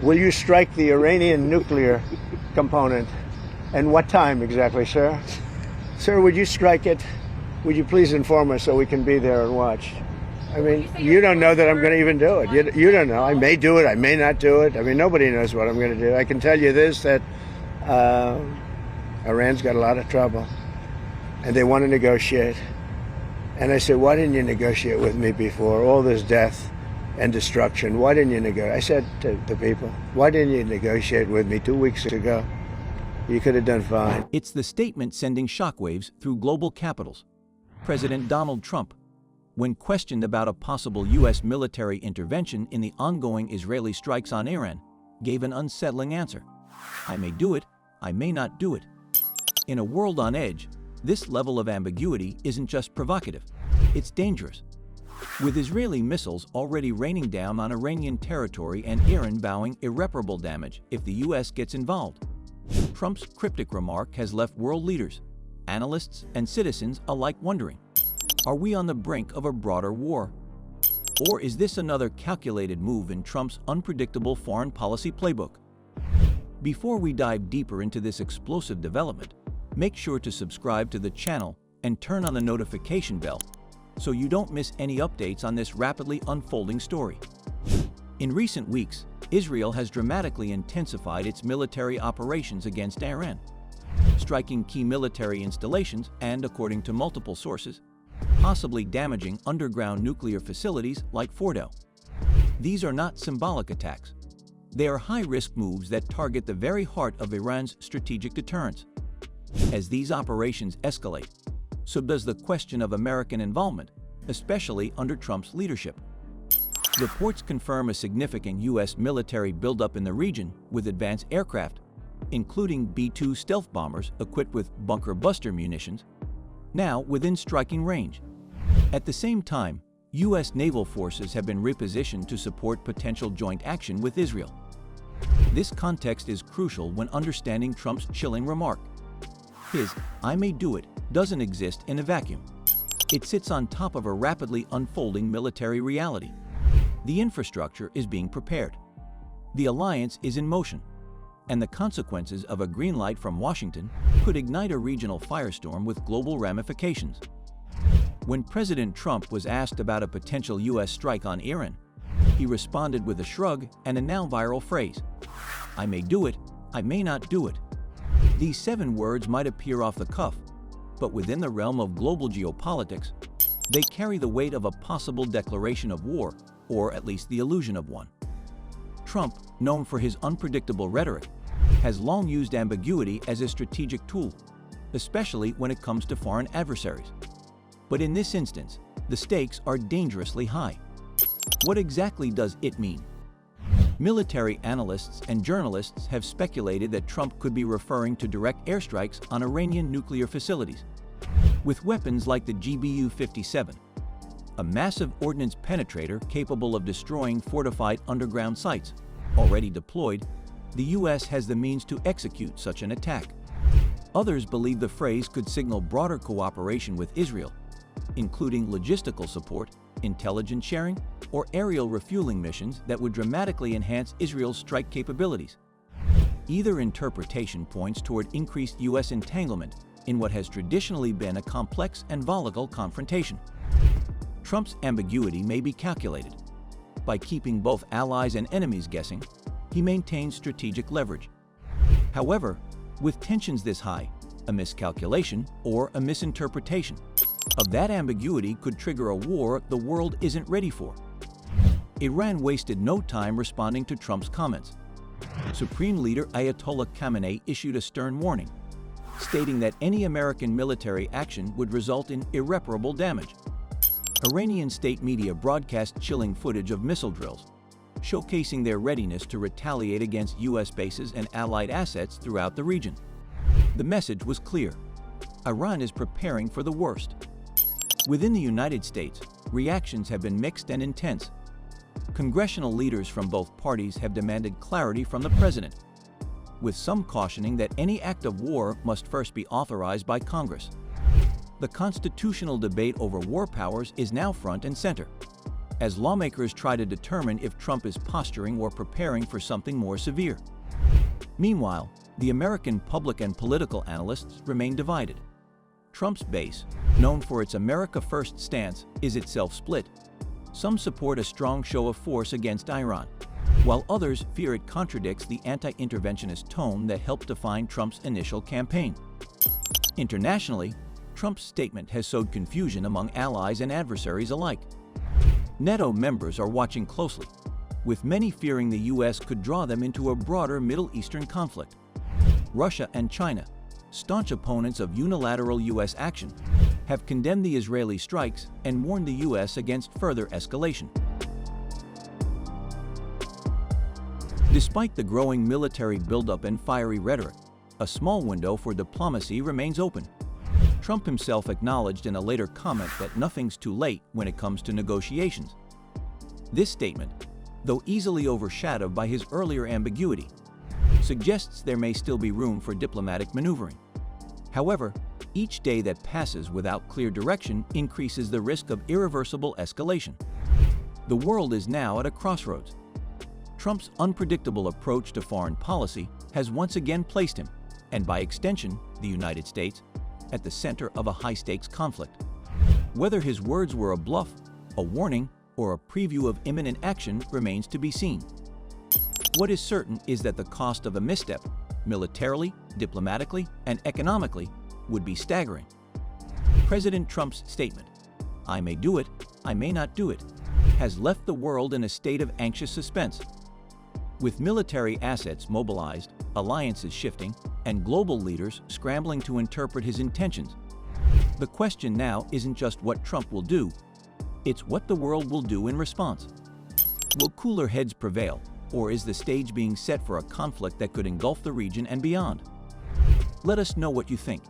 Will you strike the Iranian nuclear component? And what time exactly, sir? Sir, would you strike it? Would you please inform us so we can be there and watch? I mean, you don't know that I'm going to even do it. You don't know. I may do it. I may not do it. I mean, nobody knows what I'm going to do. I can tell you this, that Iran's got a lot of trouble, and they want to negotiate. And I said, why didn't you negotiate with me before? All this death and destruction. Why didn't you negotiate? I said to the people, why didn't you negotiate with me 2 weeks ago? You could have done fine. It's the statement sending shockwaves through global capitals. President Donald Trump, when questioned about a possible U.S. military intervention in the ongoing Israeli strikes on Iran, gave an unsettling answer. I may do it, I may not do it. In a world on edge, this level of ambiguity isn't just provocative, it's dangerous. With Israeli missiles already raining down on Iranian territory and Iran vowing irreparable damage if the U.S. gets involved, Trump's cryptic remark has left world leaders, analysts, and citizens alike wondering, are we on the brink of a broader war? Or is this another calculated move in Trump's unpredictable foreign policy playbook? Before we dive deeper into this explosive development, make sure to subscribe to the channel and turn on the notification bell so you don't miss any updates on this rapidly unfolding story. In recent weeks, Israel has dramatically intensified its military operations against Iran, striking key military installations and, according to multiple sources, possibly damaging underground nuclear facilities like Fordo. These are not symbolic attacks. They are high-risk moves that target the very heart of Iran's strategic deterrence. As these operations escalate, so does the question of American involvement, especially under Trump's leadership. Reports confirm a significant U.S. military buildup in the region with advanced aircraft, including B-2 stealth bombers equipped with bunker buster munitions, now within striking range. At the same time, U.S. naval forces have been repositioned to support potential joint action with Israel. This context is crucial when understanding Trump's chilling remark. His "I may do it" doesn't exist in a vacuum. It sits on top of a rapidly unfolding military reality. The infrastructure is being prepared. The alliance is in motion, and the consequences of a green light from Washington could ignite a regional firestorm with global ramifications. When President Trump was asked about a potential U.S. strike on Iran, he responded with a shrug and a now viral phrase, "I may do it, I may not do it." These 7 words might appear off the cuff, but within the realm of global geopolitics, they carry the weight of a possible declaration of war, or at least the illusion of one. Trump, known for his unpredictable rhetoric, has long used ambiguity as a strategic tool, especially when it comes to foreign adversaries. But in this instance, the stakes are dangerously high. What exactly does it mean? Military analysts and journalists have speculated that Trump could be referring to direct airstrikes on Iranian nuclear facilities, with weapons like the GBU-57, a massive ordnance penetrator capable of destroying fortified underground sites. Already deployed, the U.S. has the means to execute such an attack. Others believe the phrase could signal broader cooperation with Israel, including logistical support, intelligence sharing, or aerial refueling missions that would dramatically enhance Israel's strike capabilities. Either interpretation points toward increased U.S. entanglement in what has traditionally been a complex and volatile confrontation. Trump's ambiguity may be calculated. By keeping both allies and enemies guessing, he maintains strategic leverage. However, with tensions this high, a miscalculation or a misinterpretation of that ambiguity could trigger a war the world isn't ready for. Iran wasted no time responding to Trump's comments. Supreme Leader Ayatollah Khamenei issued a stern warning, stating that any American military action would result in irreparable damage. Iranian state media broadcast chilling footage of missile drills, showcasing their readiness to retaliate against U.S. bases and allied assets throughout the region. The message was clear: Iran is preparing for the worst. Within the United States, reactions have been mixed and intense. Congressional leaders from both parties have demanded clarity from the president, with some cautioning that any act of war must first be authorized by Congress. The constitutional debate over war powers is now front and center. as lawmakers try to determine if Trump is posturing or preparing for something more severe. Meanwhile, the American public and political analysts remain divided. Trump's base, known for its America First stance, is itself split. Some support a strong show of force against Iran, while others fear it contradicts the anti-interventionist tone that helped define Trump's initial campaign. Internationally, Trump's statement has sowed confusion among allies and adversaries alike. NATO members are watching closely, with many fearing the U.S. could draw them into a broader Middle Eastern conflict. Russia and China, staunch opponents of unilateral U.S. action, have condemned the Israeli strikes and warned the U.S. against further escalation. Despite the growing military buildup and fiery rhetoric, a small window for diplomacy remains open. Trump himself acknowledged in a later comment that nothing's too late when it comes to negotiations. This statement, though easily overshadowed by his earlier ambiguity, suggests there may still be room for diplomatic maneuvering. However, each day that passes without clear direction increases the risk of irreversible escalation. The world is now at a crossroads. Trump's unpredictable approach to foreign policy has once again placed him, and by extension, the United States, at the center of a high-stakes conflict. Whether his words were a bluff, a warning, or a preview of imminent action remains to be seen. What is certain is that the cost of a misstep, militarily, diplomatically, and economically, would be staggering. President Trump's statement, "I may do it, I may not do it," has left the world in a state of anxious suspense. With military assets mobilized, alliances shifting, and global leaders scrambling to interpret his intentions, the question now isn't just what Trump will do, it's what the world will do in response. Will cooler heads prevail, or is the stage being set for a conflict that could engulf the region and beyond? Let us know what you think.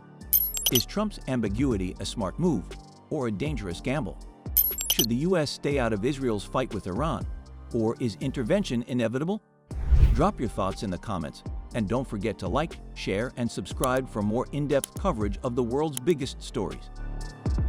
Is Trump's ambiguity a smart move, or a dangerous gamble? Should the U.S. stay out of Israel's fight with Iran, or is intervention inevitable? Drop your thoughts in the comments, and don't forget to like, share, and subscribe for more in-depth coverage of the world's biggest stories.